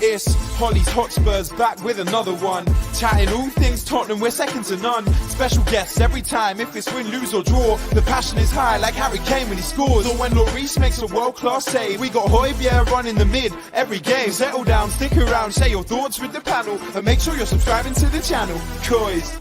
It's Hollie's Hotspurs back with another one. Chatting all things Tottenham, we're second to none. Special guests every time, if it's win, lose or draw. The passion is high like Harry Kane when he scores. Or when Lloris makes a world-class save. We got Højbjerg running the mid every game. Settle down, stick around, share your thoughts with the panel. And make sure you're subscribing to the channel, cause...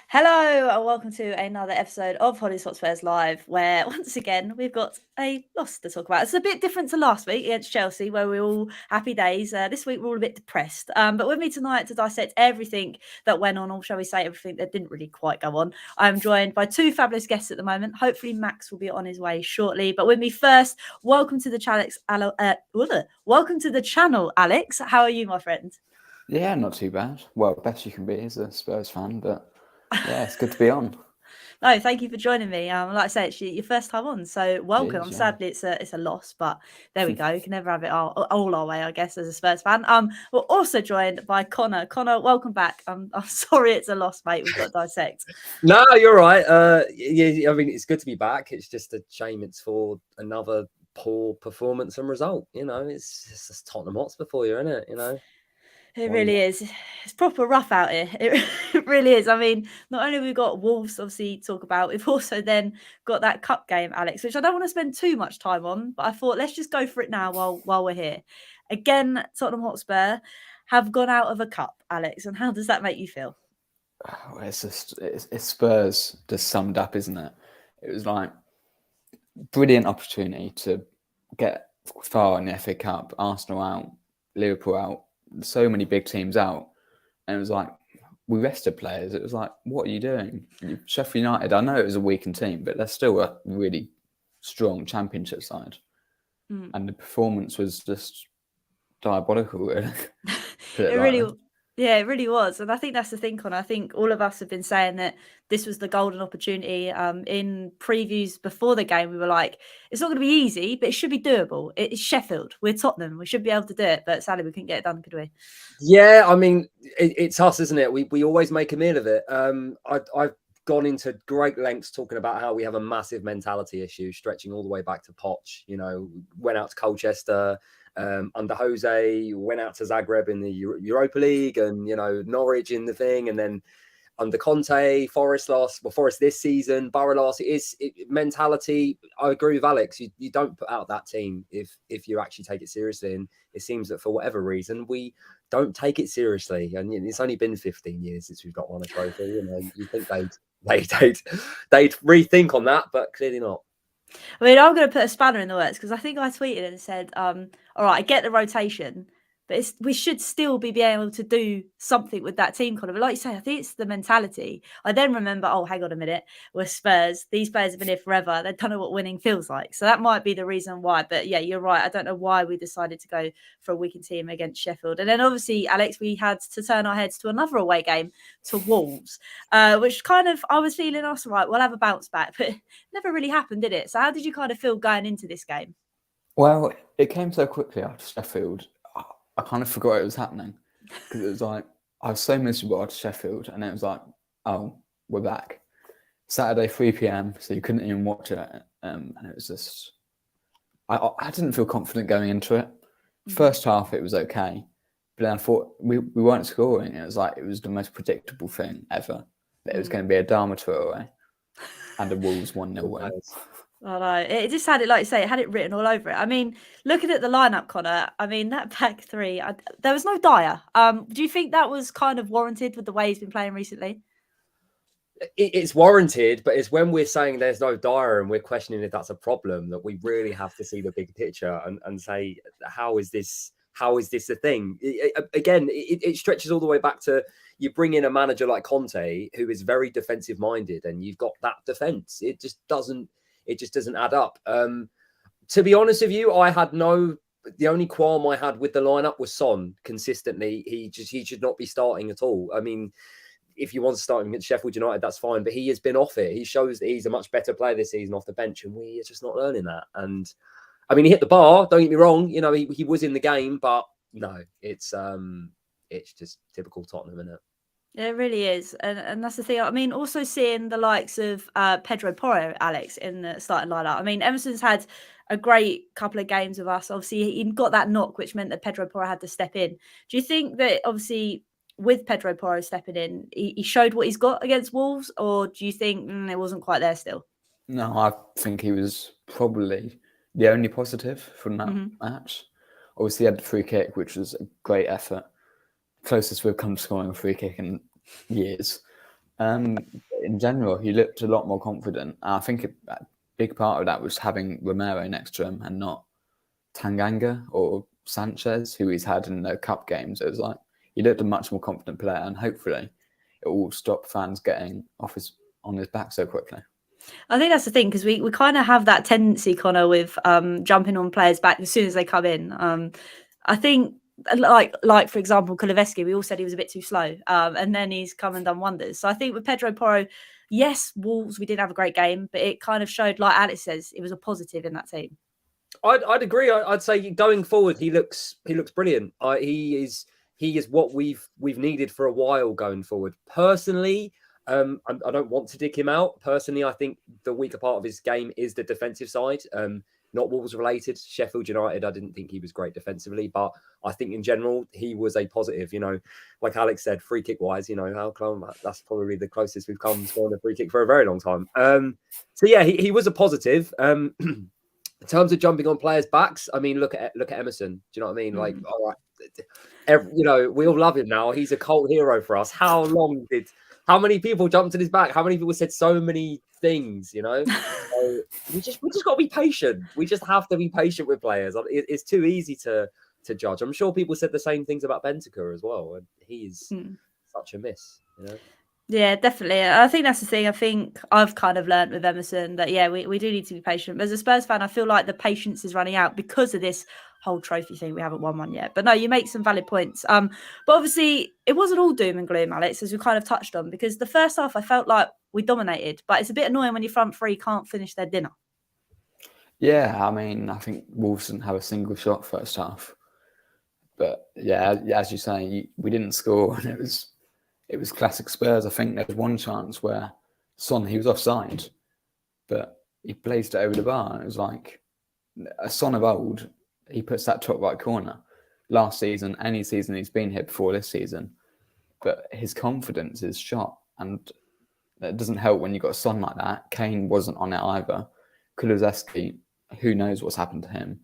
Hello and welcome to another episode of Hollie's Hotspurs Live, where once again we've got a loss to talk about. It's a bit different to last week against Chelsea, where we were all happy days. This week we're all a bit depressed. But with me tonight to dissect everything that went on, or shall we say everything that didn't really quite go on, I'm joined by two fabulous guests at the moment. Hopefully Max will be on his way shortly. But with me first, welcome to the channel, Alex. How are you, my friend? Yeah, not too bad. Well, best you can be as a Spurs fan, but yeah, it's good to be on. No, thank you for joining me. Like I say, it's your first time on, so welcome. Cheers, Sadly, it's a loss, but there we go. You can never have it all our way, I guess, as a Spurs fan. We're also joined by Connor. Connor, welcome back. I'm sorry it's a loss, mate. We've got to dissect. No, you're right. Yeah, I mean, it's good to be back. It's just a shame it's for another poor performance and result. You know, it's just Tottenham Hotspur for you, isn't it? You know. It really is. It's proper rough out here. It really is. I mean, not only have we got Wolves, obviously, to talk about, we've also then got that cup game, Alex, which I don't want to spend too much time on, but I thought let's just go for it now while we're here. Again, Tottenham Hotspur have gone out of a cup, Alex, and how does that make you feel? Oh, it's Spurs just summed up, isn't it? It was like brilliant opportunity to get far in the FA Cup, Arsenal out, Liverpool out, so many big teams out, and it was like we rested players. It was like, what are you doing? Sheffield United, I know it was a weakened team, but they're still a really strong Championship side, and the performance was just diabolical. It really was. And I think that's the thing, Connor. I think all of us have been saying that this was the golden opportunity. In previews before the game, we were like, it's not going to be easy, but it should be doable. It's Sheffield. We're Tottenham. We should be able to do it. But sadly, we couldn't get it done, could we? Yeah, I mean, it's us, isn't it? We always make a meal of it. I've gone into great lengths talking about how we have a massive mentality issue stretching all the way back to Poch. You know, went out to Colchester, under Jose, went out to Zagreb in the Europa League, and you know, Norwich in the thing, and then under Conte, Forest this season, Borough last. Mentality. I agree with Alex. You don't put out that team if you actually take it seriously, and it seems that for whatever reason we don't take it seriously. And it's only been 15 years since we've got won a trophy. You know, you think they'd rethink on that, but clearly not. I mean, I'm going to put a spanner in the works because I think I tweeted and said, all right, I get the rotation, but we should still be able to do something with that team, Connor. But like you say, I think it's the mentality. I then remember, oh, hang on a minute, we're Spurs. These players have been here forever. They don't know what winning feels like. So that might be the reason why. But yeah, you're right. I don't know why we decided to go for a weakened team against Sheffield. And then obviously, Alex, we had to turn our heads to another away game to Wolves, which kind of, I was feeling, all right, we'll have a bounce back. But it never really happened, did it? So how did you kind of feel going into this game? Well, it came so quickly after Sheffield. I kind of forgot it was happening because it was like I was so miserable after Sheffield, and it was like, oh, we're back. Saturday 3 p.m, so you couldn't even watch it, and it was just I didn't feel confident going into it. First half it was okay, but then I thought we weren't scoring. It was like it was the most predictable thing ever. That it was going to be a Dharma away, and the Wolves 1-0 win. I know. It just had it, like you say, it had it written all over it. I mean, looking at the lineup, Connor, I mean, that back three, there was no Dyer. Do you think that was kind of warranted with the way he's been playing recently? It's warranted, but it's when we're saying there's no Dyer and we're questioning if that's a problem that we really have to see the big picture and say, how is this a thing? It stretches all the way back to you bring in a manager like Conte, who is very defensive minded, and you've got that defense. It just doesn't add up. To be honest with you, the only qualm I had with the lineup was Son. Consistently, he should not be starting at all. I mean, if you want to start him against Sheffield United, that's fine, but he has been off it. He shows that he's a much better player this season off the bench, and we are just not learning that. And I mean, he hit the bar, don't get me wrong, you know, he was in the game, but no, it's just typical Tottenham, isn't it? It really is, and that's the thing. I mean, also seeing the likes of Pedro Porro, Alex, in the starting lineup. I mean, Emerson's had a great couple of games with us. Obviously, he got that knock, which meant that Pedro Porro had to step in. Do you think that obviously with Pedro Porro stepping in, he showed what he's got against Wolves, or do you think it wasn't quite there still? No, I think he was probably the only positive from that Hmm. match. Obviously, he had the free kick, which was a great effort. Closest we've come to scoring a free kick in years. In general, he looked a lot more confident. I think a big part of that was having Romero next to him and not Tanganga or Sanchez, who he's had in the cup games. It was like he looked a much more confident player, and hopefully it will stop fans getting on his back so quickly. I think that's the thing, because we kind of have that tendency, Connor, with jumping on players back as soon as they come in. I think, like for example, Kuleveski, we all said he was a bit too slow, and then he's come and done wonders. So I think with Pedro Porro, yes, Wolves, we didn't have a great game, but it kind of showed, like Alex says, it was a positive in that team. I'd agree. I'd say going forward, he looks brilliant. He is what we've needed for a while going forward. Personally, I don't want to dig him out. Personally, I think the weaker part of his game is the defensive side. Not Wolves related. Sheffield United, I didn't think he was great defensively, but I think in general he was a positive. You know, like Alex said, free kick wise, you know, how come that's probably the closest we've come scoring a free kick for a very long time. So yeah, he was a positive. In terms of jumping on players' backs, I mean, look at Emerson. Do you know what I mean? Like, all right, you know, we all love him now. He's a cult hero for us. How many people jumped on his back? How many people said so many things? You know, so we just got to be patient. We just have to be patient with players. It's too easy to judge. I'm sure people said the same things about Bentancur as well, and he's such a miss. You know. Yeah, definitely. I think that's the thing. I think I've kind of learned with Emerson that, yeah, we do need to be patient. But as a Spurs fan, I feel like the patience is running out because of this whole trophy thing. We haven't won one yet. But no, you make some valid points. But obviously, it wasn't all doom and gloom, Alex, as we kind of touched on, because the first half, I felt like we dominated. But it's a bit annoying when your front three can't finish their dinner. Yeah, I mean, I think Wolves didn't have a single shot first half. But yeah, as you say, we didn't score, and it was classic Spurs. I think there was one chance where he was offside, but he blazed it over the bar. It was like a Son of old. He puts that top right corner. Last season, any season he's been here before this season, but his confidence is shot, and it doesn't help when you've got a Son like that. Kane wasn't on it either. Kulusevski, who knows what's happened to him?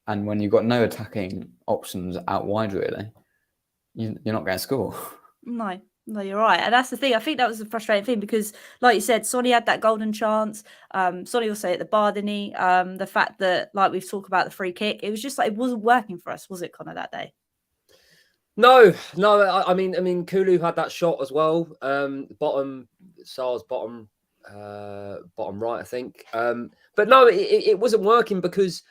And when you've got no attacking options out wide, really, you're not going to score. No, you're right. And that's the thing. I think that was the frustrating thing because, like you said, Sonny had that golden chance. Sonny also hit the bar, didn't he? The fact that, like we've talked about the free kick, it was just like it wasn't working for us, was it, Connor, that day? No. I mean, Kulu had that shot as well. Sar's bottom right, I think. But no, it wasn't working because.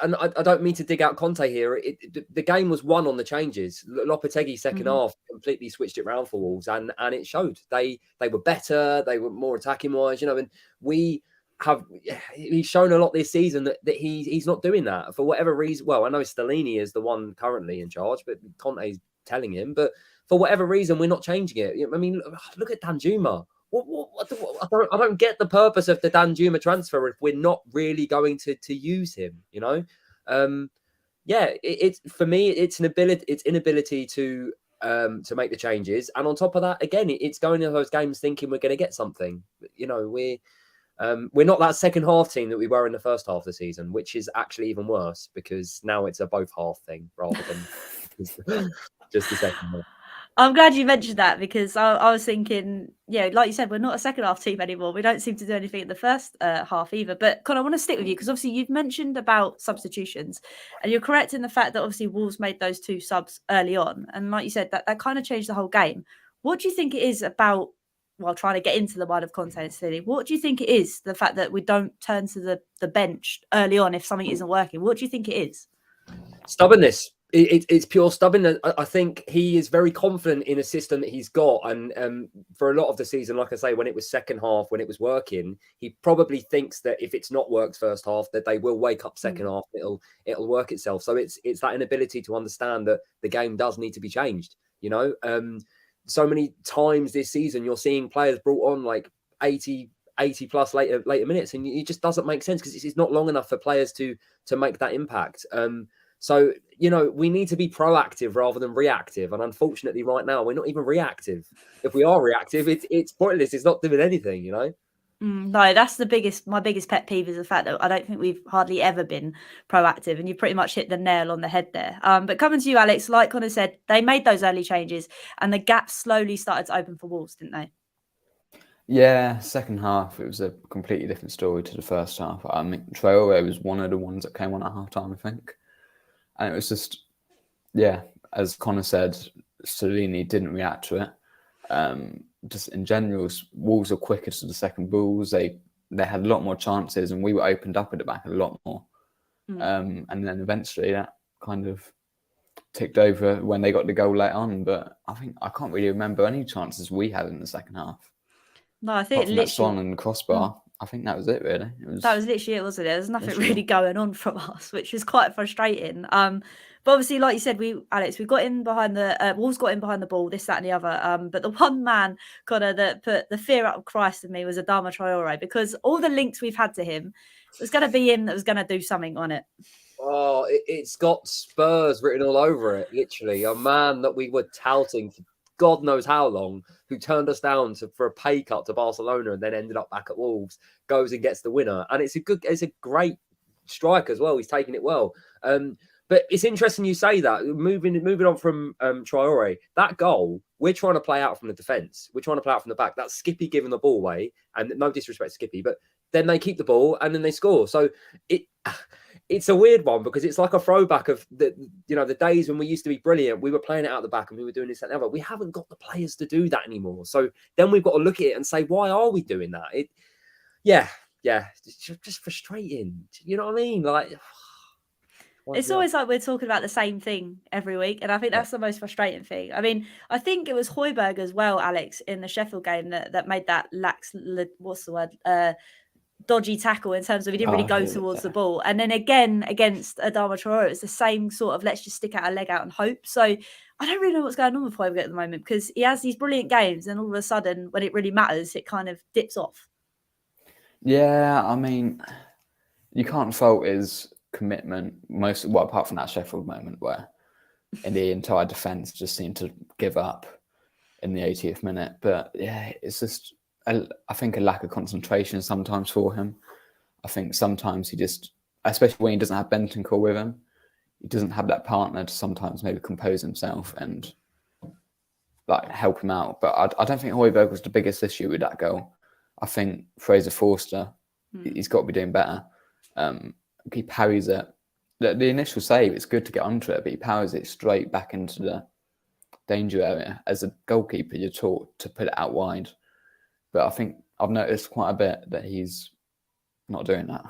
And I don't mean to dig out Conte here. The game was won on the changes. Lopetegui second half completely switched it around for Wolves, and it showed. They were better. They were more attacking wise, you know. And he's shown a lot this season that he's not doing that for whatever reason. Well, I know Stellini is the one currently in charge, but Conte's telling him. But for whatever reason, we're not changing it. I mean, look at Danjuma. I don't get the purpose of the Danjuma transfer if we're not really going to use him, you know. It's for me, it's inability to make the changes, and on top of that, again, it's going to those games thinking we're going to get something. You know, we're not that second half team that we were in the first half of the season, which is actually even worse because now it's a both half thing rather than just the second half. I'm glad you mentioned that because I was thinking, yeah, like you said, we're not a second half team anymore. We don't seem to do anything in the first half either. But Con, I want to stick with you because obviously you've mentioned about substitutions and you're correct in the fact that obviously Wolves made those two subs early on. And like you said, that kind of changed the whole game. What do you think it is about, while trying to get into the mind of Conte and City, what do you think it is, the fact that we don't turn to the bench early on if something isn't working? What do you think it is? Stubbornness. It's pure stubbornness. I think he is very confident in a system that he's got. And for a lot of the season, like I say, when it was second half, when it was working, he probably thinks that if it's not worked first half, that they will wake up second half. It'll work itself. So it's that inability to understand that the game does need to be changed. You know, so many times this season you're seeing players brought on like 80 plus later minutes, and it just doesn't make sense because it's not long enough for players to make that impact. So, we need to be proactive rather than reactive. And unfortunately, right now, we're not even reactive. If we are reactive, it's pointless. It's not doing anything, No, that's my biggest pet peeve is the fact that I don't think we've hardly ever been proactive, and you pretty much hit the nail on the head there. But coming to you, Alex, like Connor said, they made those early changes and the gap slowly started to open for Wolves, didn't they? Yeah, second half, it was a completely different story to the first half. I mean, Traore was one of the ones that came on at half-time, I think. And it was just, yeah, as Connor said, Solini didn't react to it. Just in general, Wolves were quicker to the second balls. They had a lot more chances, and we were opened up at the back a lot more. And then eventually that kind of ticked over when they got the goal late on. But I can't really remember any chances we had in the second half. No, I think that Swan and the crossbar. I think that was it, really. That was literally it, wasn't it? There was nothing really going on from us, which was quite frustrating. But obviously, like you said, we got in behind the Wolves, got in behind the ball, this, that, and the other. But the one man, Connor, that put the fear out of Christ in me was Adama Traore, because all the links we've had to him was going to be him that was going to do something on it. Oh, it's got Spurs written all over it. Literally, a man that we were touting for God knows how long, who turned us down for a pay cut to Barcelona and then ended up back at Wolves, goes and gets the winner. And it's a great strike as well. He's taking it well. But it's interesting you say that. Moving on from Traore, that goal, we're trying to play out from the defence. We're trying to play out from the back. That's Skippy giving the ball away, and no disrespect to Skippy, but then they keep the ball and then they score. So it's a weird one because it's like a throwback of the days when we used to be brilliant. We were playing it out the back and we were doing this and that. We haven't got the players to do that anymore. So then we've got to look at it and say, why are we doing that? It's just frustrating. You know what I mean? Like, it's always like we're talking about the same thing every week, and I think that's the most frustrating thing. I mean, I think it was Højbjerg as well, Alex, in the Sheffield game that made that dodgy tackle in terms of he didn't really go towards the ball. And then again against Adama Traore, it's the same sort of let's just stick out a leg out and hope. So I don't really know what's going on with Højbjerg at the moment, because he has these brilliant games and all of a sudden when it really matters, it kind of dips off. Yeah, I mean, you can't fault his commitment apart from that Sheffield moment where in the entire defence just seemed to give up in the 80th minute. But yeah, it's just I think a lack of concentration sometimes for him. I think sometimes he just, especially when he doesn't have Bentancur with him, he doesn't have that partner to sometimes maybe compose himself and like help him out. But I don't think Højbjerg was the biggest issue with that goal. I think Fraser Forster, he's got to be doing better. He parries it. The initial save, it's good to get onto it, but he powers it straight back into the danger area. As a goalkeeper, you're taught to put it out wide. But I think I've noticed quite a bit that he's not doing that.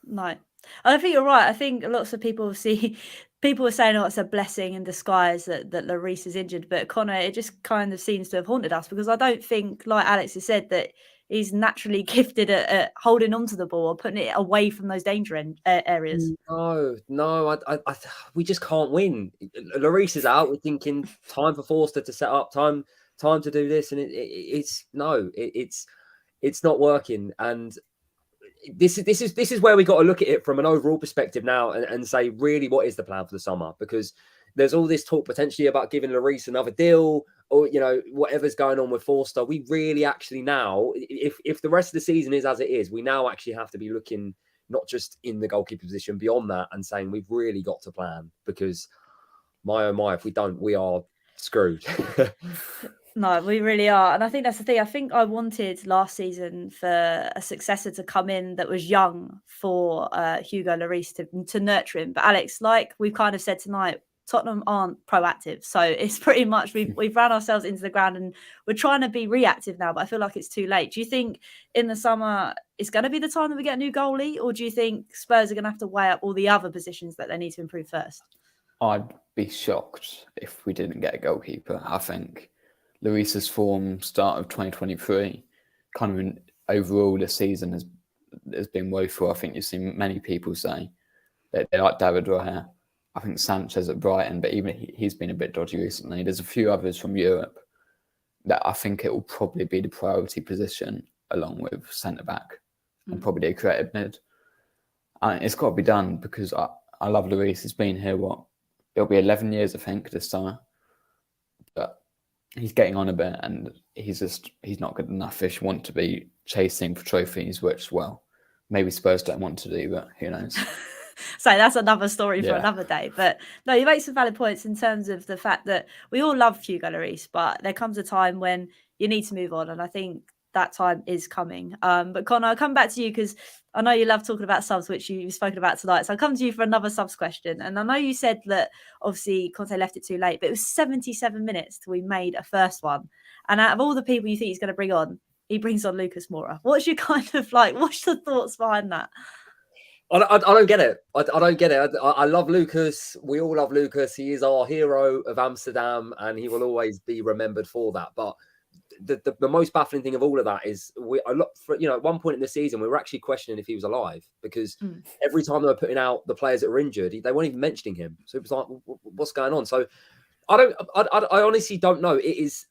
No. I think you're right. I think lots of people are saying, it's a blessing in disguise that Lloris is injured. But Connor, it just kind of seems to have haunted us, because I don't think, like Alex has said, that he's naturally gifted at holding onto the ball or putting it away from those danger areas. No, we just can't win. Lloris is out. We're thinking time for Forster to set up, time to do this, and it's not working. And this is where we got to look at it from an overall perspective now and say, really, what is the plan for the summer? Because there's all this talk potentially about giving Lloris another deal, or whatever's going on with Forster. We really actually now, if the rest of the season is as it is, we now actually have to be looking not just in the goalkeeper position, beyond that, and saying we've really got to plan, because my oh my, if we don't, we are screwed. No, we really are. And I think that's the thing. I think I wanted last season for a successor to come in that was young for Hugo Lloris to nurture him. But Alex, like we've kind of said tonight, Tottenham aren't proactive. So it's pretty much we've ran ourselves into the ground and we're trying to be reactive now, but I feel like it's too late. Do you think in the summer it's going to be the time that we get a new goalie, or do you think Spurs are going to have to weigh up all the other positions that they need to improve first? I'd be shocked if we didn't get a goalkeeper. I think Lloris's form start of 2023, kind of overall this season has been woeful. I think you've seen many people say that they like David Raya. I think Sanchez at Brighton, but even he's been a bit dodgy recently. There's a few others from Europe that I think it will probably be the priority position along with centre back and probably a creative mid. And it's got to be done because I love Lloris. He's been here, it'll be 11 years, I think, this summer. But he's getting on a bit and he's not good enough if you want to be chasing for trophies, which, well, maybe Spurs don't want to do, but who knows? So that's another story for another day. But no, you make some valid points in terms of the fact that we all love Hugo Lloris, but there comes a time when you need to move on. And I think that time is coming. But Connor, I'll come back to you because I know you love talking about subs, which you've spoken about tonight. So I'll come to you for another subs question. And I know you said that obviously Conte left it too late, but it was 77 minutes till we made a first one. And out of all the people you think he's going to bring on, he brings on Lucas Moura. What's your kind of like, what's the thoughts behind that? I don't get it. I don't get it. I love Lucas. We all love Lucas. He is our hero of Amsterdam, and he will always be remembered for that. But the most baffling thing of all of that is at one point in the season we were actually questioning if he was alive because every time they were putting out the players that were injured, they weren't even mentioning him. So it was like, what's going on? So I honestly don't know. It is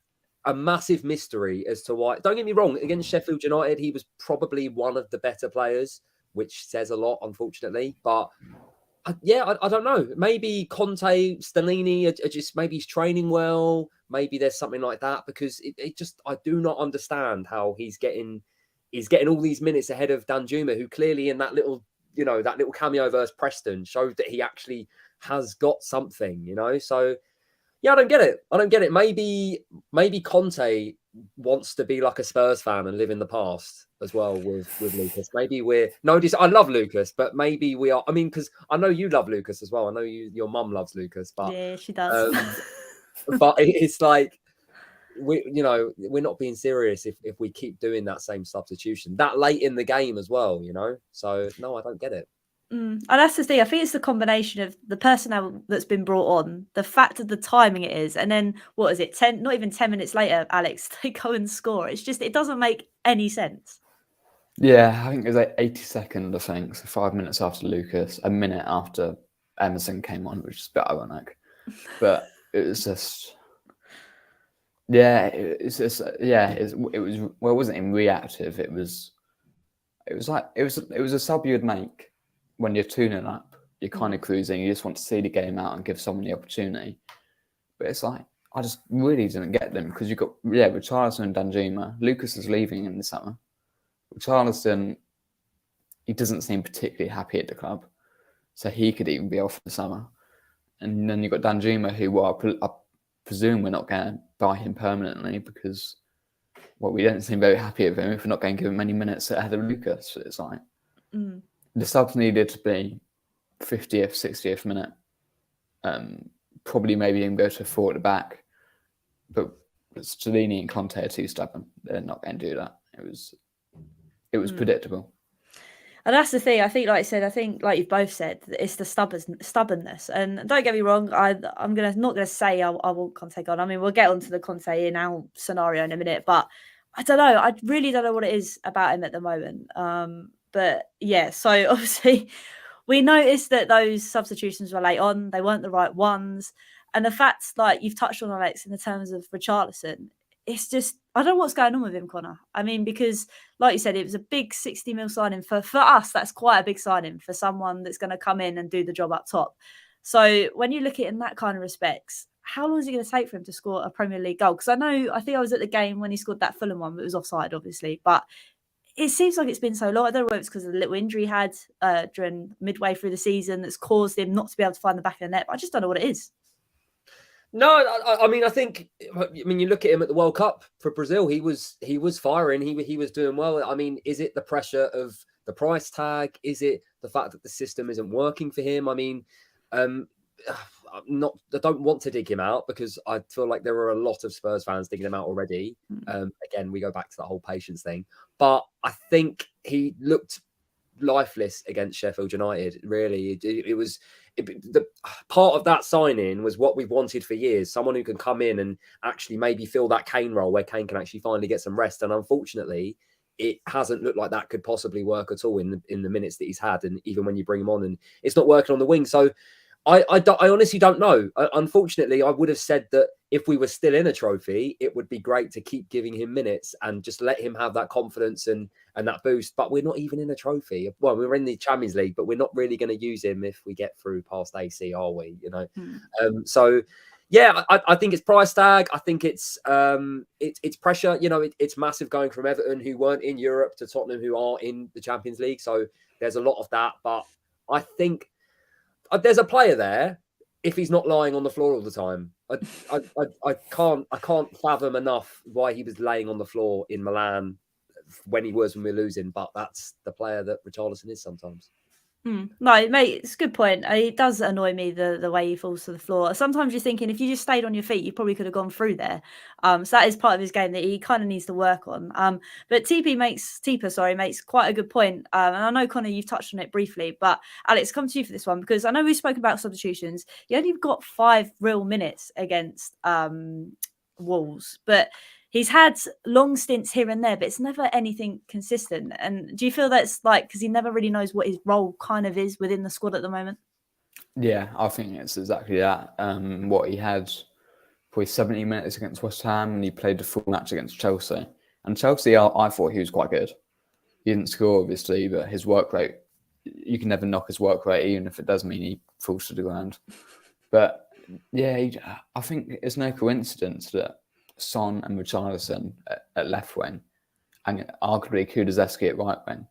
a massive mystery as to why. Don't get me wrong. Against Sheffield United, he was probably one of the better players, which says a lot, unfortunately. But I don't know. Maybe Conte, Stellini are just, maybe he's training well. Maybe there's something like that because I do not understand how he's getting all these minutes ahead of Danjuma, who clearly in that little cameo versus Preston showed that he actually has got something, So yeah, I don't get it. Maybe Conte wants to be like a Spurs fan and live in the past as well with Lucas. Maybe I love Lucas, but maybe we are. I mean, because I know you love Lucas as well. I know your mum loves Lucas, but yeah, she does. But it's like we're not being serious if we keep doing that same substitution that late in the game as well. So no, I don't get it. And that's the thing. I think it's the combination of the personnel that's been brought on, the fact of the timing it is, and then what is it? Not even 10 minutes later, Alex, they go and score. It's just, it doesn't make any sense. Yeah, I think it was like 82nd, I think. So 5 minutes after Lucas, a minute after Emerson came on, which is a bit ironic. But it was just, it wasn't even reactive. It was a sub you'd make when you're 2-0 up. You're kind of cruising. You just want to see the game out and give someone the opportunity. But it's like, I just really didn't get them because you've got, Richarlison and Danjuma. Lucas is leaving in the summer. Richarlison, he doesn't seem particularly happy at the club. So he could even be off for the summer. And then you've got Danjuma, who I presume we're not going to buy him permanently because, we don't seem very happy with him if we're not going to give him many minutes ahead of Lucas. So it's like, the subs needed to be 50th, 60th minute. Probably maybe even go to 4 at the back. But Stellini and Conte are too stubborn. They're not going to do that. It was predictable. And that's the thing. I think, like I said, like you've both said, it's the stubbornness. And don't get me wrong, I'm not gonna say I want Conte gone. I mean, we'll get onto the Conte in our scenario in a minute, but I don't know. I really don't know what it is about him at the moment. But yeah, so obviously we noticed that those substitutions were late on. They weren't the right ones. And the fact, like you've touched on, Alex, in the terms of Richarlison, it's just, I don't know what's going on with him, Connor. I mean, because like you said, it was a big 60 mil signing for us. That's quite a big signing for someone that's going to come in and do the job up top. So when you look at it in that kind of respects, how long is it going to take for him to score a Premier League goal? Because I think I was at the game when he scored that Fulham one, but it was offside, obviously. But it seems like it's been so long. I don't know whether it's because of the little injury he had during midway through the season that's caused him not to be able to find the back of the net. But I just don't know what it is. No, I mean, you look at him at the World Cup for Brazil. He was firing. He was doing well. I mean, is it the pressure of the price tag? Is it the fact that the system isn't working for him? I mean, I don't want to dig him out because I feel like there are a lot of Spurs fans digging him out already. Again, we go back to that whole patience thing. But I think he looked lifeless against Sheffield United. Really, the part of that signing was what we've wanted for years. Someone who can come in and actually maybe fill that Kane role where Kane can actually finally get some rest. And unfortunately, it hasn't looked like that could possibly work at all in the minutes that he's had. And even when you bring him on and it's not working on the wing. So I honestly don't know. Unfortunately, I would have said that if we were still in a trophy, it would be great to keep giving him minutes and just let him have that confidence and that boost. But we're not even in a trophy. Well, we're in the Champions League, but we're not really going to use him if we get through past AC, are we? You know, so. Yeah, I think it's price tag. I think it's pressure. You know, it's massive going from Everton, who weren't in Europe, to Tottenham, who are in the Champions League. So there's a lot of that. But I think there's a player there if he's not lying on the floor all the time. I can't fathom enough why he was laying on the floor in Milan when we were losing. But that's the player that Richarlison is sometimes. No, mate, it's a good point. It does annoy me the way he falls to the floor. Sometimes you're thinking if you just stayed on your feet, you probably could have gone through there. So that is part of his game that he kind of needs to work on. But Tipa makes quite a good point. And I know, Connor, you've touched on it briefly, but Alex, come to you for this one because I know we've spoken about substitutions. You only got 5 real minutes against Wolves, but he's had long stints here and there, but it's never anything consistent. And do you feel that's like because he never really knows what his role kind of is within the squad at the moment? Yeah, I think it's exactly that. What he had probably 70 minutes against West Ham, and he played the full match against Chelsea. And Chelsea, I thought he was quite good. He didn't score, obviously, but his work rate, you can never knock his work rate, even if it does mean he falls to the ground. But yeah, I think it's no coincidence that Son and Richarlison at left wing, and arguably Kulusevski at right wing,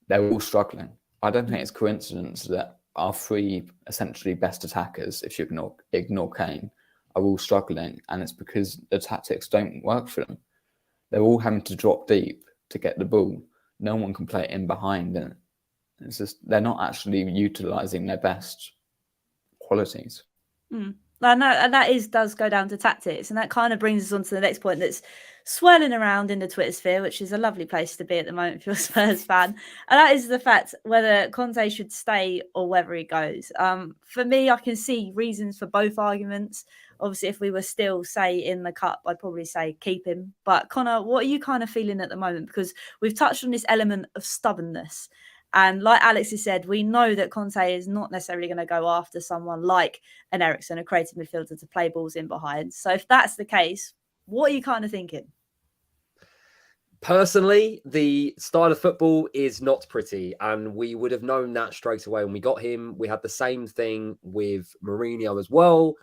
they're all struggling. I don't think it's coincidence that our 3 essentially best attackers, if you ignore Kane, are all struggling, and it's because the tactics don't work for them. They're all having to drop deep to get the ball. No one can play it in behind, and it's just they're not actually utilising their best qualities. And that does go down to tactics, and that kind of brings us on to the next point that's swirling around in the Twitter sphere, which is a lovely place to be at the moment if you're a Spurs fan, and that is the fact whether Conte should stay or whether he goes. For me, I can see reasons for both arguments. Obviously, if we were still, say, in the cup, I'd probably say keep him. But Connor, what are you kind of feeling at the moment? Because we've touched on this element of stubbornness. And like Alex has said, we know that Conte is not necessarily going to go after someone like an Eriksen, a creative midfielder, to play balls in behind. So if that's the case, what are you kind of thinking? Personally, the style of football is not pretty, and we would have known that straight away when we got him. We had the same thing with Mourinho as well.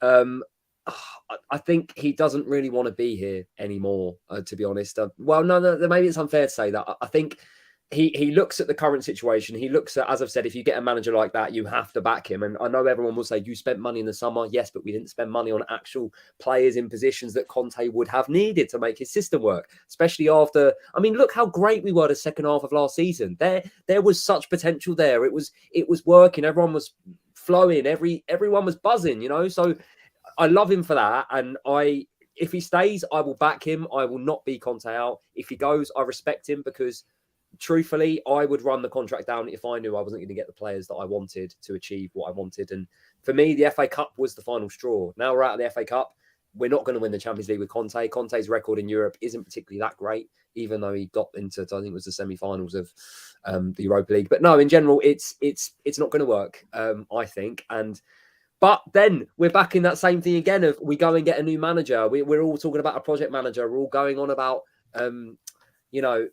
I think he doesn't really want to be here anymore, to be honest. Well, no, maybe it's unfair to say that. I think he looks at the current situation. He looks at, as I've said, if you get a manager like that, you have to back him. And I know everyone will say, you spent money in the summer. Yes, but we didn't spend money on actual players in positions that Conte would have needed to make his system work, especially after, I mean, look how great we were the second half of last season. There was such potential there. It was working. Everyone was flowing. Everyone was buzzing, you know? So I love him for that. And if he stays, I will back him. I will not be Conte out. If he goes, I respect him because truthfully, I would run the contract down if I knew I wasn't going to get the players that I wanted to achieve what I wanted. And for me, the FA Cup was the final straw. Now we're out of the FA Cup. We're not going to win the Champions League with Conte. Conte's record in Europe isn't particularly that great, even though he got into, I think it was the semi-finals of the Europa League. But no, in general, it's not going to work, I think. But then we're back in that same thing again of we go and get a new manager. We're all talking about a project manager. We're all going on about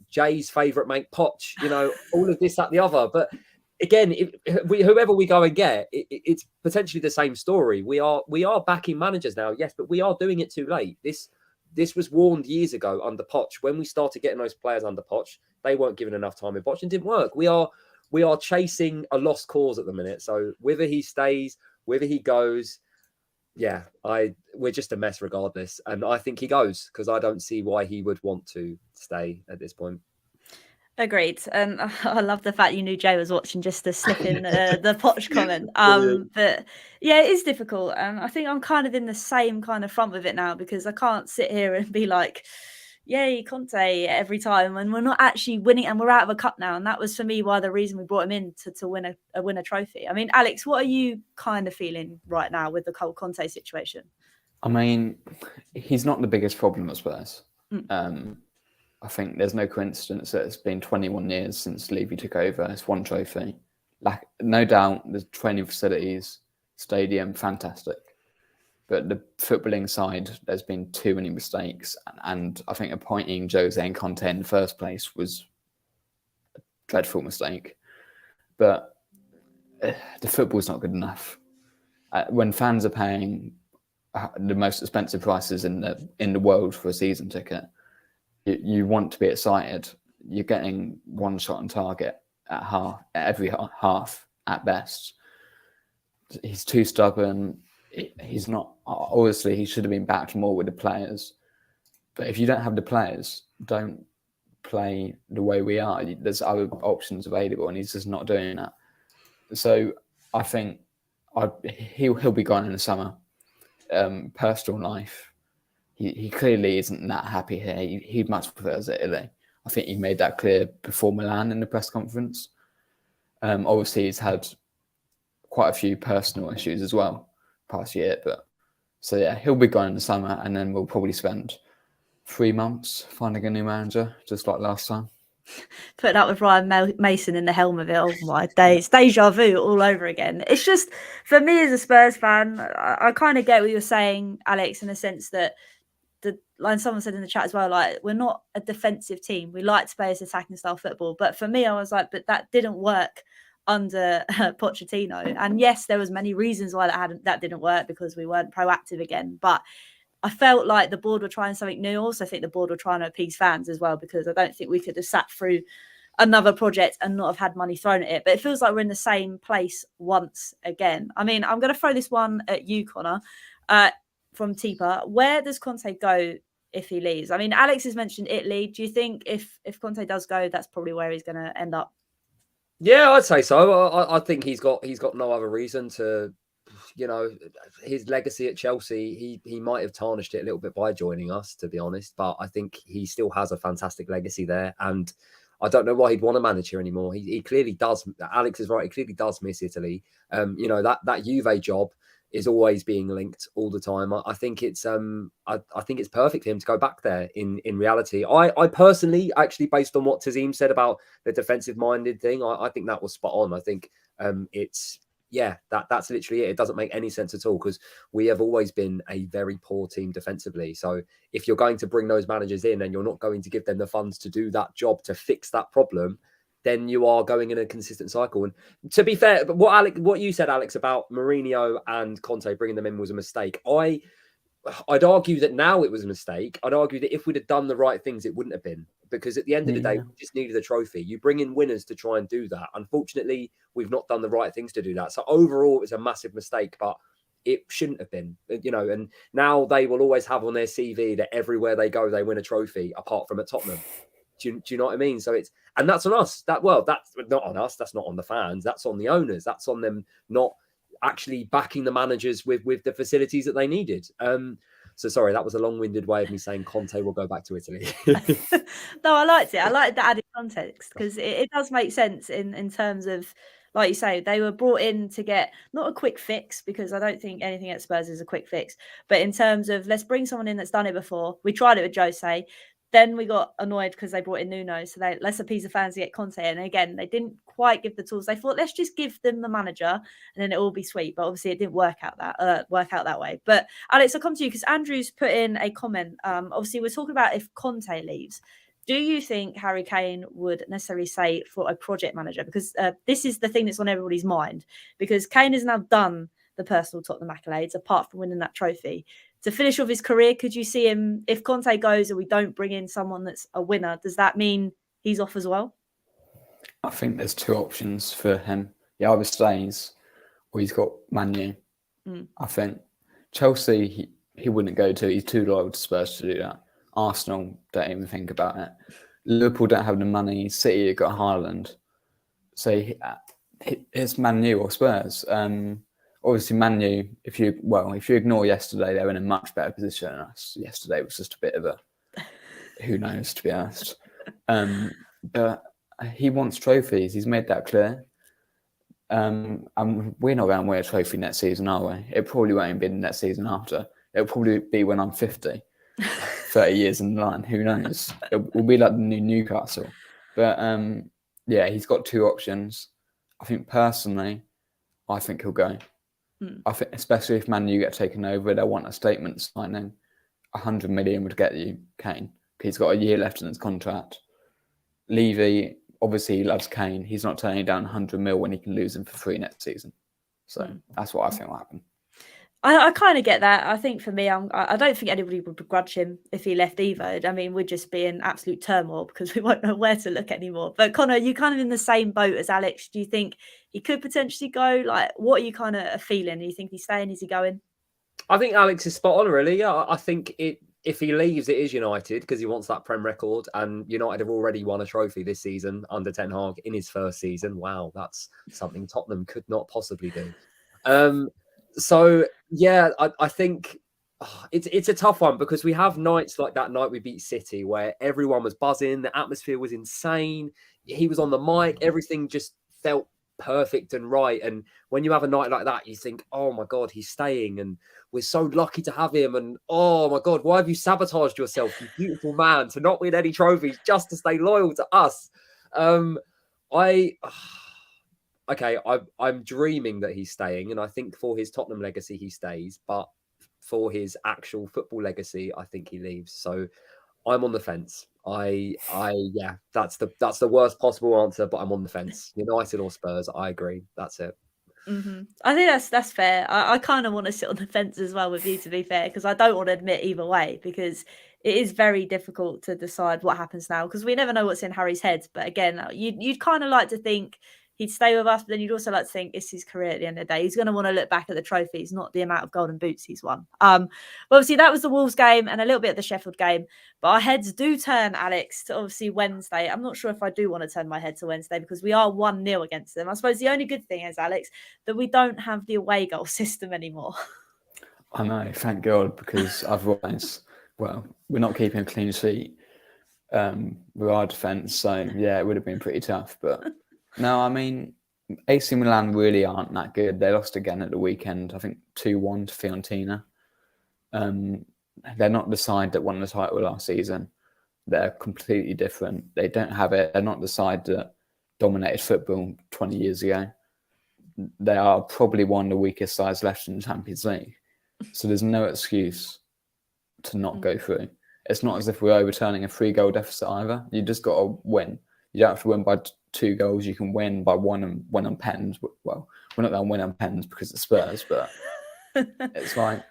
Jay's favourite mate, Poch, all of this, that, the other. But again, whoever we go and get, it's potentially the same story. We are backing managers now, yes, but we are doing it too late. This was warned years ago under Poch. When we started getting those players under Poch, they weren't given enough time in Poch and didn't work. We are chasing a lost cause at the minute. So whether he stays, whether he goes, yeah, we're just a mess regardless. And I think he goes because I don't see why he would want to stay at this point. Agreed. And I love the fact you knew Jay was watching just to slip in the Poch comment. But yeah, it is difficult. And I think I'm kind of in the same kind of front with it now because I can't sit here and be like, yay, Conte every time when we're not actually winning and we're out of a cup now. And that was for me why the reason we brought him in to win a trophy. I mean, Alex, what are you kind of feeling right now with the whole Conte situation? I mean, he's not the biggest problem at Spurs. I think there's no coincidence that it's been 21 years since Levy took over. It's one trophy. No doubt, the training facilities stadium, fantastic. But the footballing side, there's been too many mistakes. And I think appointing Jose and Conte in the first place was a dreadful mistake. But the football's not good enough. When fans are paying the most expensive prices in the world for a season ticket, you want to be excited. You're getting one shot on target at every half at best. He's too stubborn. He's not. Obviously, he should have been backed more with the players. But if you don't have the players, don't play the way we are. There's other options available, and he's just not doing that. So I think he'll be gone in the summer. Personal life, he clearly isn't that happy here. He much prefers Italy. I think he made that clear before Milan in the press conference. Obviously, he's had quite a few personal issues as well past year. But so yeah, he'll be gone in the summer, and then we'll probably spend 3 months finding a new manager, just like last time. Putting up with Ryan Mason in the helm of it. Oh my days, deja vu all over again. It's just, for me as a Spurs fan, I kind of get what you're saying, Alex, in the sense that like someone said in the chat as well, like, we're not a defensive team. We like to play as attacking style football. But for me, I was like, but that didn't work under Pochettino. And yes, there was many reasons why that didn't work, because we weren't proactive again. But I felt like the board were trying something new. Also, I think the board were trying to appease fans as well, because I don't think we could have sat through another project and not have had money thrown at it. But it feels like we're in the same place once again. I mean, I'm going to throw this one at you, Connor, from Tipa. Where does Conte go if he leaves? I mean, Alex has mentioned Italy. Do you think if Conte does go, that's probably where he's going to end up? Yeah, I'd say so. I think he's got no other reason to. You know, his legacy at Chelsea, he might have tarnished it a little bit by joining us, to be honest. But I think he still has a fantastic legacy there. And I don't know why he'd want to manage here anymore. He clearly does. Alex is right. He clearly does miss Italy. You know, that Juve job is always being linked all the time. I think it's I think it's perfect for him to go back there in reality. I personally, actually, based on what Tazim said about the defensive minded thing, I think that was spot on. I think it's that's literally it. It doesn't make any sense at all, because we have always been a very poor team defensively. So if you're going to bring those managers in and you're not going to give them the funds to do that job, to fix that problem, then you are going in a consistent cycle. And to be fair, what you said, Alex, about Mourinho and Conte bringing them in was a mistake. I'd argue that now it was a mistake. I'd argue that if we'd have done the right things, it wouldn't have been. Because at the end of the day, we just needed a trophy. You bring in winners to try and do that. Unfortunately, we've not done the right things to do that. So overall, it was a massive mistake, but it shouldn't have been. You know, and now they will always have on their CV that everywhere they go, they win a trophy, apart from at Tottenham. Do you know what I mean? So and that's on us. That's not on us. That's not on the fans. That's on the owners. That's on them not actually backing the managers with the facilities that they needed. So sorry, that was a long-winded way of me saying Conte will go back to Italy. No, I liked it. I liked the added context, because it does make sense in terms of, like you say, they were brought in to get not a quick fix, because I don't think anything at Spurs is a quick fix, but in terms of, let's bring someone in that's done it before. We tried it with Jose. Then we got annoyed because they brought in Nuno. So let's appease the fans to get Conte. And again, they didn't quite give the tools. They thought, let's just give them the manager and then it'll all be sweet. But obviously it didn't work out that way. But Alex, I'll come to you, because Andrew's put in a comment. Obviously, we're talking about if Conte leaves. Do you think Harry Kane would necessarily say for a project manager? Because this is the thing that's on everybody's mind. Because Kane has now done the personal Tottenham accolades, apart from winning that trophy. To finish off his career, could you see him, if Conte goes and we don't bring in someone that's a winner, does that mean he's off as well? I think there's two options for him. He either stays or he's got Man U. I think Chelsea, he wouldn't go to. He's too loyal to Spurs to do that. Arsenal don't even think about it. Liverpool don't have the money. City have got Haaland. So it's Man U or Spurs. Obviously, Man U, if you ignore yesterday, they were in a much better position than us. Yesterday was just a bit of a who knows, to be honest. But he wants trophies. He's made that clear. And we're not going to win a trophy next season, are we? It probably won't be the next season after. It'll probably be when I'm 50, 30 years in the line. Who knows? It will be like the new Newcastle. But he's got two options. I think personally, I think he'll go. I think, especially if Man U get taken over, they'll want a statement signing. 100 million would get you Kane. He's got a year left in his contract. Levy, obviously, he loves Kane. He's not turning down 100 mil when he can lose him for free next season. So that's what I think will happen. I kind of get that. I think for me, I don't think anybody would begrudge him if he left either. I mean, we'd just be in absolute turmoil because we won't know where to look anymore. But Connor, you kind of in the same boat as Alex. Do you think he could potentially go? Like, what are you kind of feeling? Do you think he's staying? Is he going? I think Alex is spot on, really. Yeah, I think if he leaves, it is United because he wants that Prem record. And United have already won a trophy this season under Ten Hag in his first season. Wow, that's something Tottenham could not possibly do. So yeah, I think it's a tough one because we have nights like that night we beat City where everyone was buzzing, the atmosphere was insane. He was on the mic, everything just felt perfect and right. And when you have a night like that, you think, oh my God, he's staying and we're so lucky to have him. And oh my God, why have you sabotaged yourself, you beautiful man, to not win any trophies just to stay loyal to us? I'm dreaming that he's staying, and I think for his Tottenham legacy he stays, but for his actual football legacy, I think he leaves. So I'm on the fence. Yeah, that's the worst possible answer, but I'm on the fence. United or Spurs, I agree. That's it. Mm-hmm. I think that's fair. I kind of want to sit on the fence as well with you, to be fair, because I don't want to admit either way, because it is very difficult to decide what happens now because we never know what's in Harry's head. But again, you'd kind of like to think he'd stay with us, but then you'd also like to think it's his career at the end of the day. He's going to want to look back at the trophies, not the amount of golden boots he's won. But obviously, that was the Wolves game and a little bit of the Sheffield game. But our heads do turn, Alex, to obviously Wednesday. I'm not sure if I do want to turn my head to Wednesday because we are 1-0 against them. I suppose the only good thing is, Alex, that we don't have the away goal system anymore. I know, thank God, because otherwise, well, we're not keeping a clean sheet with our defence. So, yeah, it would have been pretty tough. But no, I mean, AC Milan really aren't that good. They lost again at the weekend, I think 2-1 to Fiorentina. They're not the side that won the title last season. They're completely different. They don't have it. They're not the side that dominated football 20 years ago. They are probably one of the weakest sides left in the Champions League. So there's no excuse to not go through. It's not as if we're overturning a 3-goal deficit either. You just got to win. You don't have to win by 2 goals. You can win by one on pens. Well, we're not going to win on pens because it's Spurs, but it's like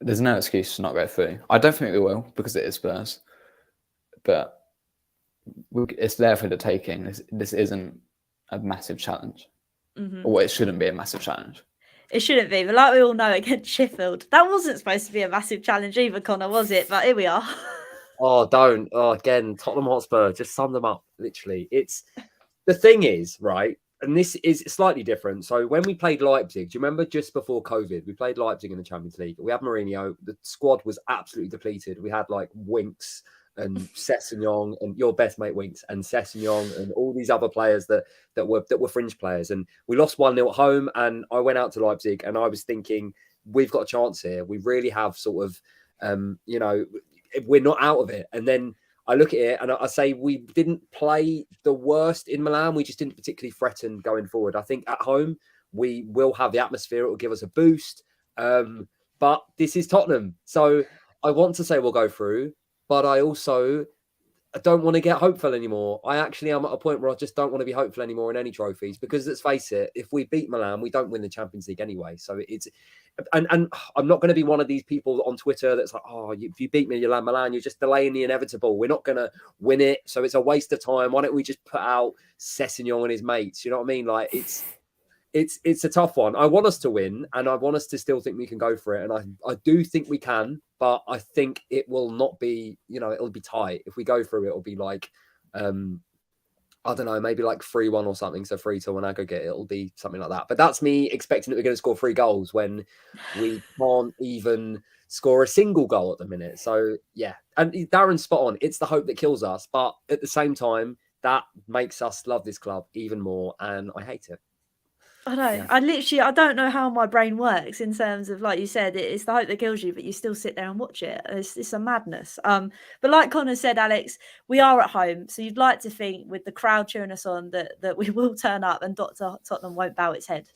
there's no excuse to not go through. I don't think we will because it is Spurs, but it's there for the taking. This isn't a massive challenge, or it shouldn't be a massive challenge. It shouldn't be, but like we all know, against Sheffield, that wasn't supposed to be a massive challenge either, Connor, was it? But here we are. Oh, don't. Oh, again, Tottenham Hotspur, just sum them up, literally. The thing is, right, and this is slightly different. So when we played Leipzig, do you remember just before COVID, we played Leipzig in the Champions League. We had Mourinho. The squad was absolutely depleted. We had like Winks and Sessegnon and your best mate Winks and Sessegnon and all these other players that were fringe players. And we lost 1-0 at home. And I went out to Leipzig and I was thinking, we've got a chance here. We really have sort of, we're not out of it. And then I look at it and I say we didn't play the worst in Milan. We just didn't particularly threaten going forward. I think at home, we will have the atmosphere. It will give us a boost. But this is Tottenham. So I want to say we'll go through, but I don't want to get hopeful anymore. I actually am at a point where I just don't want to be hopeful anymore in any trophies because let's face it, if we beat Milan, we don't win the Champions League anyway. So and I'm not going to be one of these people on Twitter that's like, oh, if you beat Milan, you're just delaying the inevitable. We're not going to win it. So it's a waste of time. Why don't we just put out Sessegnon and his mates? You know what I mean? Like it's a tough one. I want us to win and I want us to still think we can go for it. And I do think we can, but I think it will not be, it'll be tight. If we go through, it'll be like, I don't know, maybe like 3-1 or something. So 3-2 on aggregate, it'll be something like that. But that's me expecting that we're going to score 3 goals when we can't even score a single goal at the minute. So yeah, and Darren's spot on. It's the hope that kills us. But at the same time, that makes us love this club even more. And I hate it. I know. Yeah. I don't know how my brain works in terms of, like you said, it's the hope that kills you, but you still sit there and watch it. It's a madness. But like Connor said, Alex, we are at home. So you'd like to think with the crowd cheering us on that we will turn up and Dr. Tottenham won't bow its head.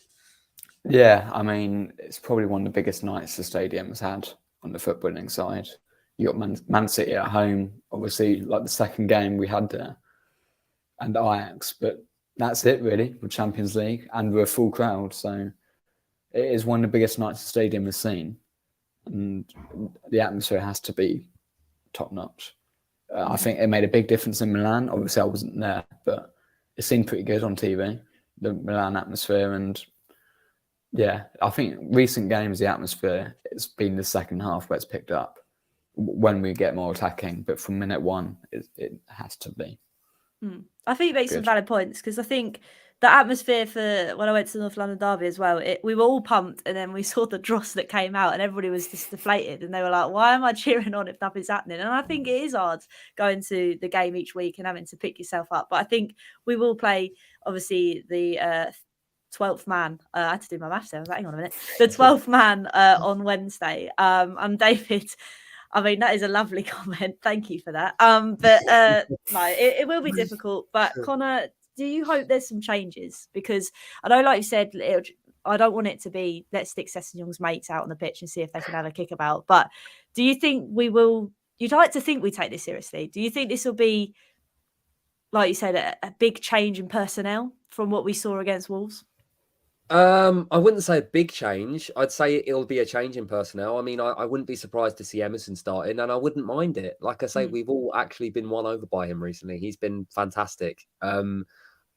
Yeah, I mean, it's probably one of the biggest nights the stadium's had on the footballing side. You got Man City at home, obviously, like the second game we had there, and Ajax, but that's it really with Champions League, and we're a full crowd, so it is one of the biggest nights the stadium has seen, and the atmosphere has to be top notch. I think it made a big difference in Milan. Obviously, I wasn't there, but it seemed pretty good on TV, the Milan atmosphere, and yeah, I think recent games, the atmosphere, it's been the second half where it's picked up when we get more attacking. But from minute one, it has to be. I think you make some Good. valid points because I think the atmosphere for when I went to North London Derby as well, we were all pumped, and then we saw the dross that came out, and everybody was just deflated, and they were like, "Why am I cheering on if nothing's happening?" And I think it is hard going to the game each week and having to pick yourself up. But I think we will play, obviously, the 12th man. I had to do my maths there. I was like, hang on a minute. The 12th man on Wednesday. I'm David. I mean, that is a lovely comment. Thank you for that. But no, it will be difficult. But Connor, do you hope there's some changes? Because I know, like you said, I don't want it to be let's stick Sessegnon mates out on the pitch and see if they can have a kickabout. But do you think we will? You'd like to think we take this seriously. Do you think this will be, like you said, a big change in personnel from what we saw against Wolves? I wouldn't say a big change. I'd say it'll be a change in personnel. I mean, I wouldn't be surprised to see Emerson starting, and I wouldn't mind it. Like I say, we've all actually been won over by him recently. He's been fantastic.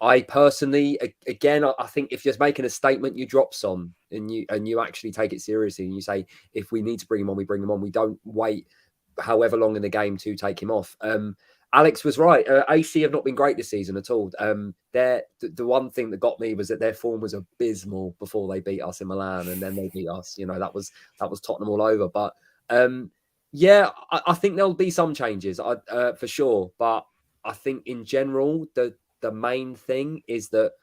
I personally, again, I think if you're making a statement, you drop Son and you actually take it seriously, and you say if we need to bring him on, we bring him on. We don't wait however long in the game to take him off. Alex was right. AC have not been great this season at all. The one thing that got me was that their form was abysmal before they beat us in Milan, and then they beat us. You know, that was Tottenham all over. But yeah, I think there'll be some changes for sure. But I think in general, the main thing is that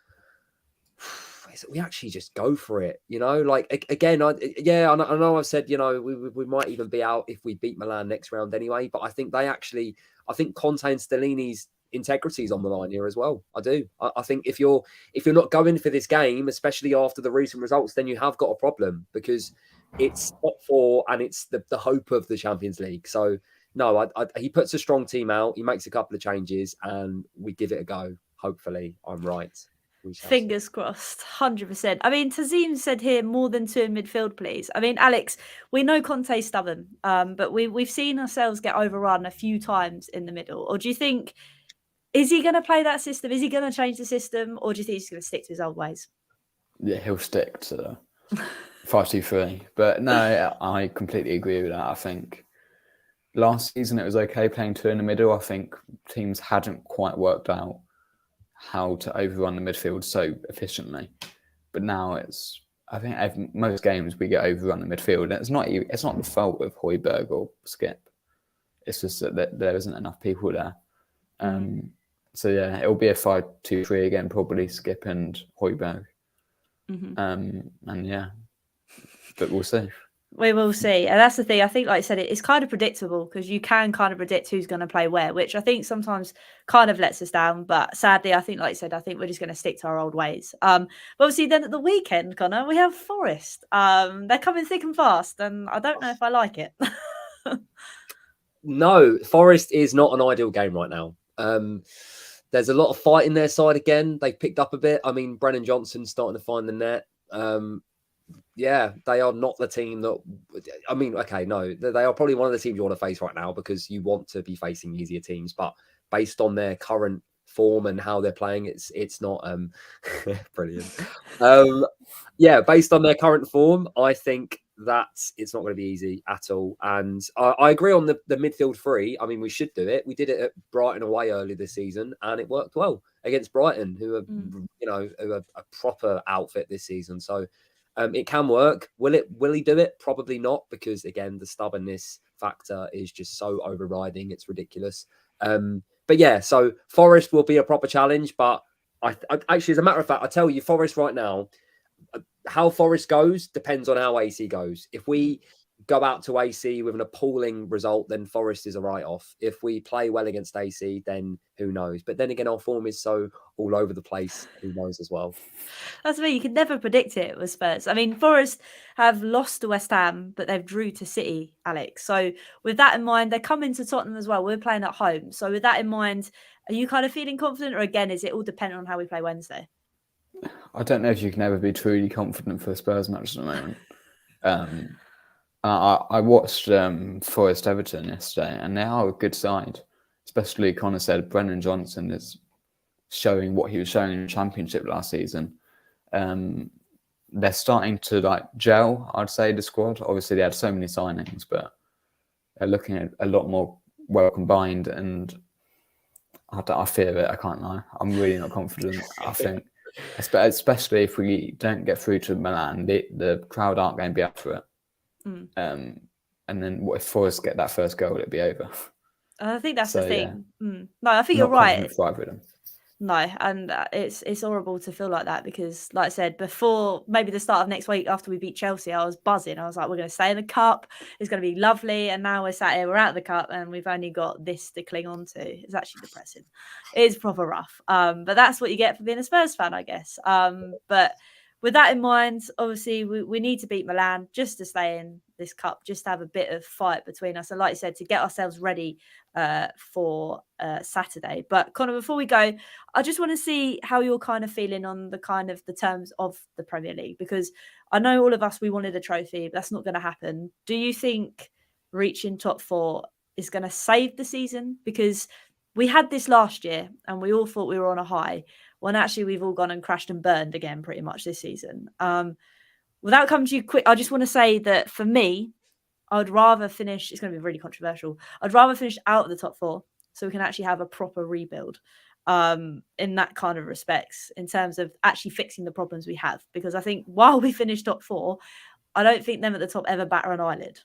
we actually just go for it, you know. Like again, I know I've said, you know, we might even be out if we beat Milan next round anyway. But I think I think Conte and Stellini's integrity is on the line here as well. I do. I think if you're not going for this game, especially after the recent results, then you have got a problem because it's top four and it's the hope of the Champions League. So no, he puts a strong team out. He makes a couple of changes and we give it a go. Hopefully, I'm right. Fingers crossed, 100%. I mean, Tazim said here more than two in midfield, please. I mean, Alex, we know Conte's stubborn, but we've seen ourselves get overrun a few times in the middle. Or do you think, is he going to play that system? Is he going to change the system? Or do you think he's going to stick to his old ways? Yeah, he'll stick to 5-2-3. But no, I completely agree with that. I think last season it was okay playing two in the middle. I think teams hadn't quite worked out how to overrun the midfield so efficiently, but now I think most games we get overrun the midfield. It's not the fault of Højbjerg or Skip. It's just that there isn't enough people there. So yeah, it'll be a 5-2-3 again, probably Skip and Højbjerg. And yeah, but we'll see. We will see. And that's the thing. I think, like I said, it's kind of predictable because you can kind of predict who's going to play where, which I think sometimes kind of lets us down. But sadly, I think, like I said, I think we're just going to stick to our old ways. But obviously, then at the weekend, Connor, we have Forest. They're coming thick and fast, and I don't know if I like it. No, Forest is not an ideal game right now. There's a lot of fight in their side again. They've picked up a bit. I mean, Brennan Johnson's starting to find the net. Yeah, they are not the team that... I mean, okay, no. They are probably one of the teams you want to face right now because you want to be facing easier teams. But based on their current form and how they're playing, it's not... brilliant. Yeah, based on their current form, I think that it's not going to be easy at all. And I agree on the midfield three. I mean, we should do it. We did it at Brighton away earlier this season, and it worked well against Brighton, who are, who are a proper outfit this season. So it can work. Will he do it? Probably not, because again, the stubbornness factor is just so overriding. It's ridiculous. But yeah, so Forest will be a proper challenge. But I actually, as a matter of fact, I tell you, Forest right now, how Forest goes depends on how AC goes. If we go out to AC with an appalling result, then Forest is a write-off. If we play well against AC, then who knows? But then again, our form is so all over the place. Who knows as well? That's the thing, you can never predict it with Spurs. I mean, Forest have lost to West Ham, but they've drew to City, Alex. So with that in mind, they're coming to Tottenham as well. We're playing at home. So with that in mind, are you kind of feeling confident, or again, is it all dependent on how we play Wednesday? I don't know if you can ever be truly confident for a Spurs match at the moment. I watched Forest Everton yesterday, and they are a good side. Especially, Connor said, Brennan Johnson is showing what he was showing in the Championship last season. They're starting to gel, I'd say, the squad. Obviously, they had so many signings, but they're looking at a lot more well combined, and I fear it. I can't lie. I'm really not confident. I think, especially if we don't get through to Milan, the crowd aren't going to be up for it. And then what if Forest get that first goal? It'd be over. I think that's the thing. Yeah. No, I think Not you're right. confident for either of them. No, and it's horrible to feel like that because, like I said, before maybe the start of next week after we beat Chelsea, I was buzzing. I was like, we're going to stay in the cup. It's going to be lovely. And now we're sat here, we're out of the cup, and we've only got this to cling on to. It's actually depressing. It is proper rough. But that's what you get for being a Spurs fan, I guess. But with that in mind, obviously, we need to beat Milan just to stay in this cup, just to have a bit of fight between us. And like you said, to get ourselves ready for Saturday. But Connor, before we go, I just want to see how you're kind of feeling on the terms of the Premier League, because I know all of us, we wanted a trophy, but that's not going to happen. Do you think reaching top four is going to save the season? Because we had this last year and we all thought we were on a high, when actually we've all gone and crashed and burned again pretty much this season. Without coming to you quick, I just want to say that for me, I would rather finish, it's going to be really controversial, I'd rather finish out of the top four so we can actually have a proper rebuild in that kind of respects, in terms of actually fixing the problems we have. Because I think while we finish top four, I don't think them at the top ever batter an eyelid.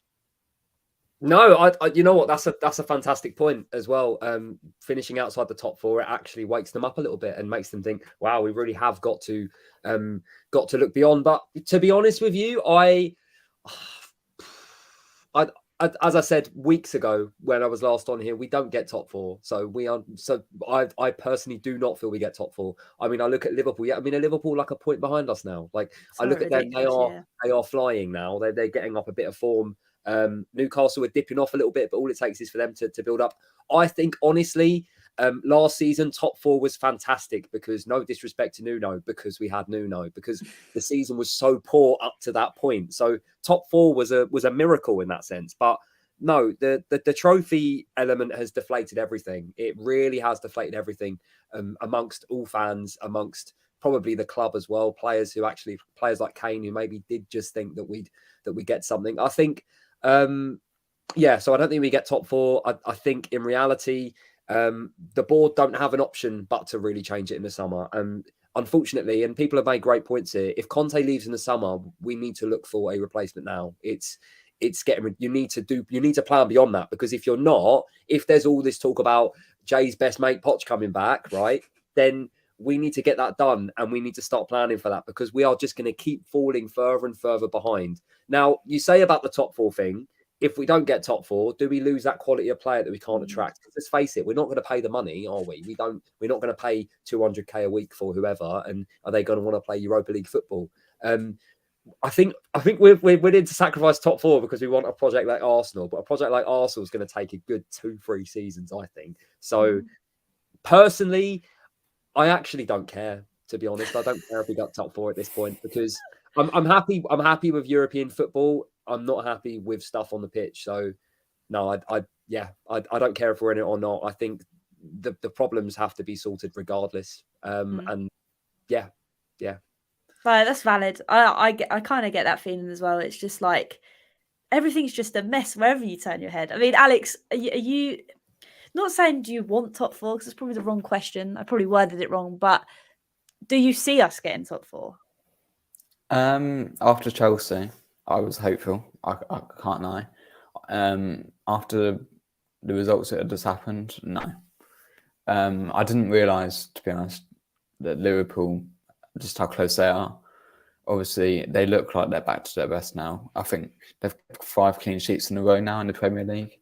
No, I you know what? That's a fantastic point as well. Finishing outside the top four, it actually wakes them up a little bit and makes them think, "Wow, we really have got to look beyond." But to be honest with you, as I said weeks ago when I was last on here, we don't get top four. I personally do not feel we get top four. I mean, I look at Liverpool. Yeah, I mean, are Liverpool like a point behind us now? Like, I look at them, they are flying now. They're getting up a bit of form. Newcastle are dipping off a little bit, but all it takes is for them to build up. I think, honestly, last season, top four was fantastic because, no disrespect to Nuno, because we had Nuno, because the season was so poor up to that point. So top four was a miracle in that sense. But no, the trophy element has deflated everything. It really has deflated everything amongst all fans, amongst probably the club as well. Players like Kane, who maybe did just think that we'd get something. I think, so I don't think we get top four. I think in reality, the board don't have an option but to really change it in the summer. Unfortunately, and people have made great points here, if Conte leaves in the summer, we need to look for a replacement now. It's getting, you need to plan beyond that, because if you're not, if there's all this talk about Jay's best mate Poch coming back, right, then we need to get that done, and we need to start planning for that, because we are just going to keep falling further and further behind. Now, you say about the top four thing, if we don't get top four, do we lose that quality of player that we can't attract? Let's face it, we're not going to pay the money, are we? We're not going to pay 200k a week for whoever, and are they going to want to play Europa League football? I think we're willing to sacrifice top four because we want a project like Arsenal, but a project like Arsenal is going to take a good 2-3 seasons, I think. So personally, I actually don't care, to be honest. I don't care if we got top four at this point, because I'm happy. I'm happy with European football. I'm not happy with stuff on the pitch. So no, I don't care if we're in it or not. I think the problems have to be sorted regardless. And yeah. Right, that's valid. I kind of get that feeling as well. It's just like everything's just a mess wherever you turn your head. I mean, Alex, are you not saying do you want top four? Because it's probably the wrong question. I probably worded it wrong, but do you see us getting top four? After Chelsea, I was hopeful. I can't lie. After the results that had just happened, no. I didn't realise, to be honest, that Liverpool, just how close they are. obviously they look like they're back to their best now. I think they've got 5 clean sheets in a row now in the Premier League.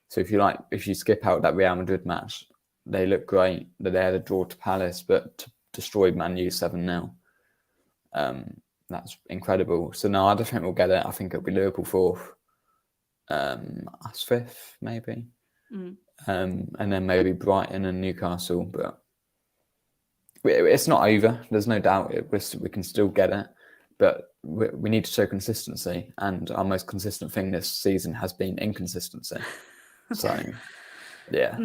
So if you skip out that Real Madrid match, they look great. They had a draw to Palace, but destroyed Man U 7-0. That's incredible. So no, I don't think we'll get it. I think it'll be Liverpool 4th, us 5th maybe, and then maybe Brighton and Newcastle. But it's not over. There's no doubt we can still get it, but we need to show consistency. And our most consistent thing this season has been inconsistency. So yeah,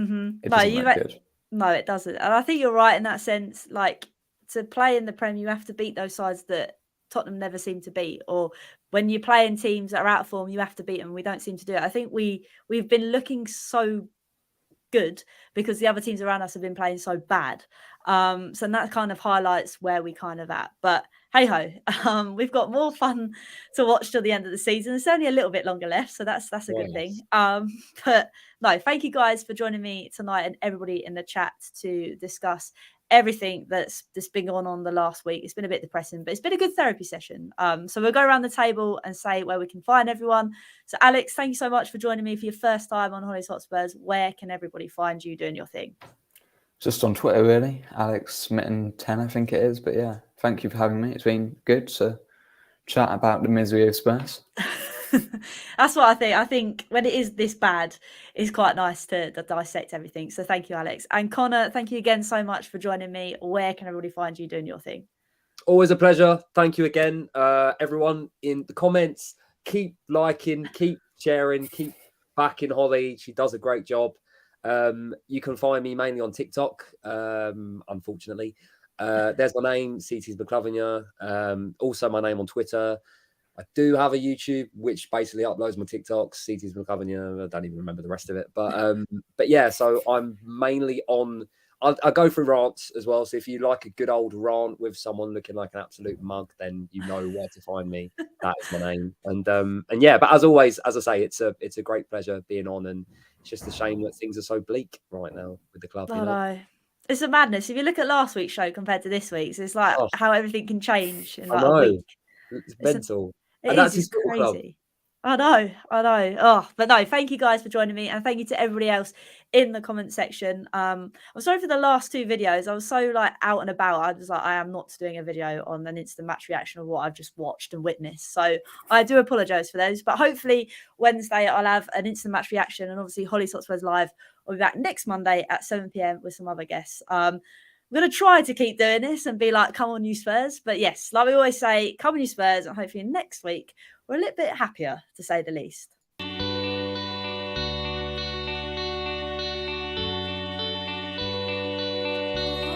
it doesn't look good. No, it doesn't. And I think you're right in that sense. Like, to play in the Prem, you have to beat those sides that Tottenham never seem to beat, or when you're playing teams that are out of form, you have to beat them. We don't seem to do it. I think we've been looking so good because the other teams around us have been playing so bad. So that kind of highlights where we kind of at. But hey ho, we've got more fun to watch till the end of the season. There's only a little bit longer left, so that's a good thing. But no, thank you guys for joining me tonight and everybody in the chat to discuss everything that's been going on the last week. It's been a bit depressing, but it's been a good therapy session. So we'll go around the table and say where we can find everyone. So Alex, thank you so much for joining me for your first time on Hollie's Hotspurs. Where can everybody find you doing your thing? Just on Twitter, really. Alex Smitten 10, I think it is. But yeah, thank you for having me. It's been good to chat about the misery of Spurs. That's what I think. I think when it is this bad, it's quite nice to dissect everything. So thank you, Alex. And Connor, thank you again so much for joining me. Where can everybody find you doing your thing? Always a pleasure. Thank you again. Everyone in the comments, keep liking, keep sharing, keep backing Hollie. She does a great job. You can find me mainly on TikTok, unfortunately. There's my name, CT's McClavinger. Also my name on Twitter. I do have a YouTube, which basically uploads my TikToks, CT's McClavinger. I don't even remember the rest of it. But yeah, so I'm mainly on... I go through rants as well. So if you like a good old rant with someone looking like an absolute mug, then you know where to find me. That is my name. And yeah, but as always, as I say, it's a great pleasure being on, and it's just a shame that things are so bleak right now with the club. You know? It's a madness. If you look at last week's show compared to this week's, it's like how everything can change in like a week. It's mental. It's crazy. I know. Oh, but no, thank you guys for joining me, and thank you to everybody else in the comment section. I'm sorry for the last 2 videos. I was so like out and about. I was like, I am not doing a video on an instant match reaction of what I've just watched and witnessed. So I do apologise for those. But hopefully Wednesday I'll have an instant match reaction, and obviously Hollie's Hotspurs Live will be back next Monday at 7 p.m. with some other guests. I'm going to try to keep doing this and be like, come on, you Spurs. But yes, like we always say, come on, you Spurs. And hopefully next week we're a little bit happier, to say the least.